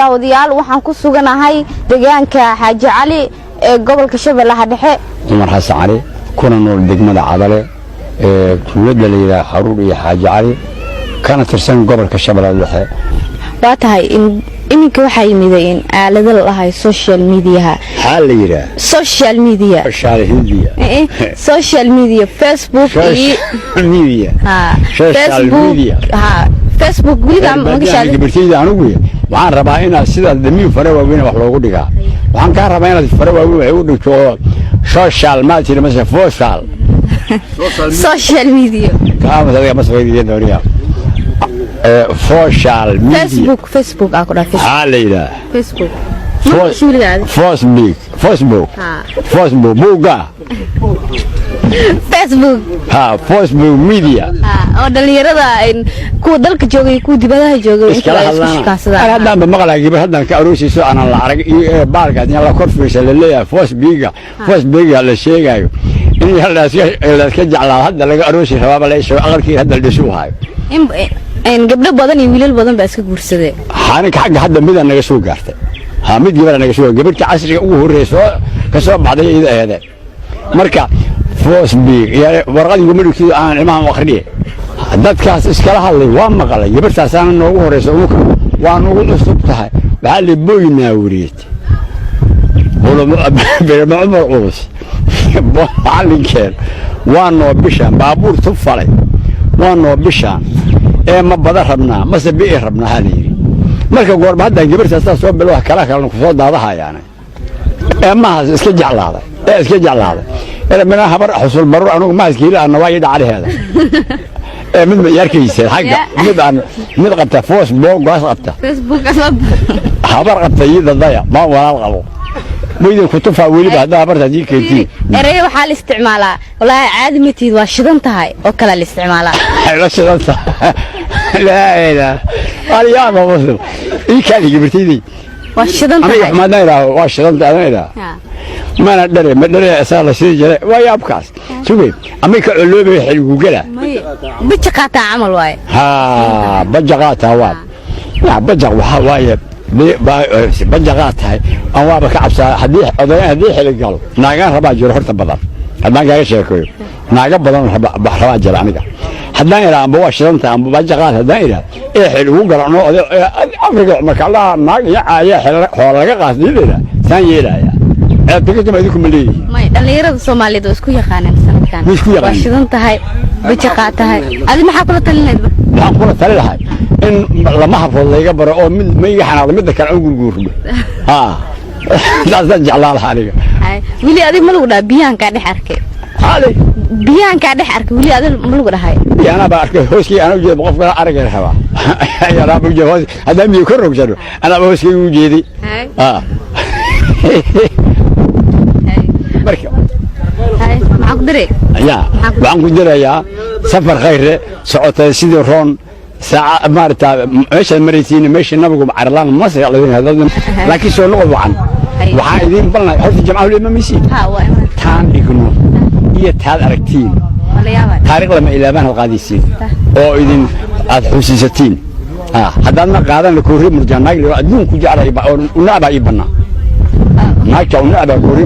daawadayaal waxaan ku suganahay deegaanka Xaaji Cali ee gobolka Shabeellaha Dhexe Umar Xasan Cali kuna nool degmada Cadale ee tuulada la yiraahdo Xaruur iyo Xaaji Cali kana tirsan gobolka Shabeellaha Dhexe waa tahay iminka waxay yimideen aalada lahay social media xal la yiraahdo social media Facebook media Facebook wiliga magashaad gabadhayda anigu waxaan rabaa inaad sida damiin fare waaweyn wax loogu dhigaa waxaan ka rabaa inaad fare waaweyn wax u dhigto social media kaama dadka mas'uuliyadda dooriya social media Facebook aku dah Alida Facebook buga Facebook media oo dhalinyarada ku dalka joogay ku dibadaha joogay inta isku shaqaysada hadaan maqlaa gabar hadaan ka aroosiiso aan la arag baalka la kor fiirsay leeyahay Facebook la sheegayo in la iska jeclaa hadda laga aroosi rabaa la soo aqalkii hadda la dhasho hayo gabdho badan iyo wiilal badan baa iska guursaday xanika hadda mid naga soo gaartay mid gabar naga soo gabartii casriga ugu horeyso ka soo baxday iyada ayada marka Facebook warqadii gumudkii aan ilmaha akhriye dadkaas iskala hadlay waa maqlay gabartaas aan noogu horeyso waa noogu cusub tahay waxa la booynaa wariid wala Umar Uus baalinkeed waa noo bishaan baabuur tufalay waa noo bishaan ma bada rabnaa ma sabii rabnaa halii marka goorba hadda gabartaas soo bilo wax kala ku soo daadahayaan ma iska jeclaaday mana habar xusul baro anigu ma iskiila aan waa yida caleheeda mid ma yarkaysa xaga mid qabta Facebook habar qabta yida daya ma walaal qabo ويدي كتفها ولي بعدها برد هذيك كيتي أريه وحال استعمالها والله عادي متي واشدنتها هاي وكلا الاستعمالها لا شدنتها لا يا ما وصل إيه كذي جبرتي دي واشدنتها أنا ما نيرا واشدنتها نيرا ما ندري أسأل شيء جري ويا بكاس شوفي أمريكا اللوبي حلو جلا بتشقاتها عمل واي بتشقاتها واي لا بتشق وحواي بجاقاتها أنا وابك عبسا حديث حلق قال ناقان ربا جرو حرطة بدر حدان قاقا شاكوي ناقا بدر ربا جرو عنيقا حدان إلا أنبوا شرنتا أنبوا بجاقات حدان إلا إيه حلقو قرعنو أفريقا مكا الله ناقا يا حلقا قاسدين إلا ثاني إلا يا بكتو ما يديكم اللي ماي دليرة الصومالي دو اسكو يخانن سنة كان واشدنتا هاي بجاقاتها هاي هذه ما حقولة تلين waxaan kula tali lahay in lama hafo laga baro oo mid ma iga xanaaqdo mid kale ugu guurmo daas jeclaalaha aniga wili adiga ma lagu dhahay biyahan ka dhex arkay biyahan ka dhex arkay wili adiga ma lagu dhahay biyana ba arkay hooskii aan u jeedo qofka aragay raba ya rabu jahoos hadda miyo ka rogsado ana hooskii u jeeday marka maxaa ku diray waxaan ku dirayaa safar khayr socotay sidii roon saaca maarta meesha maraysiin meesha nabigu carlaan ma sii qladin hadalna laakiin soo noqdo waxaan idin balnaa horta jamacadu leema misi taan igno iyo taad aragtiin taariikh lama ilaabaan qaadisiin oo idin aad xusiisatiin haddaan ma qaadan la koori murjanaag adduunku jeclay oo naaba ibana naagta naaba koori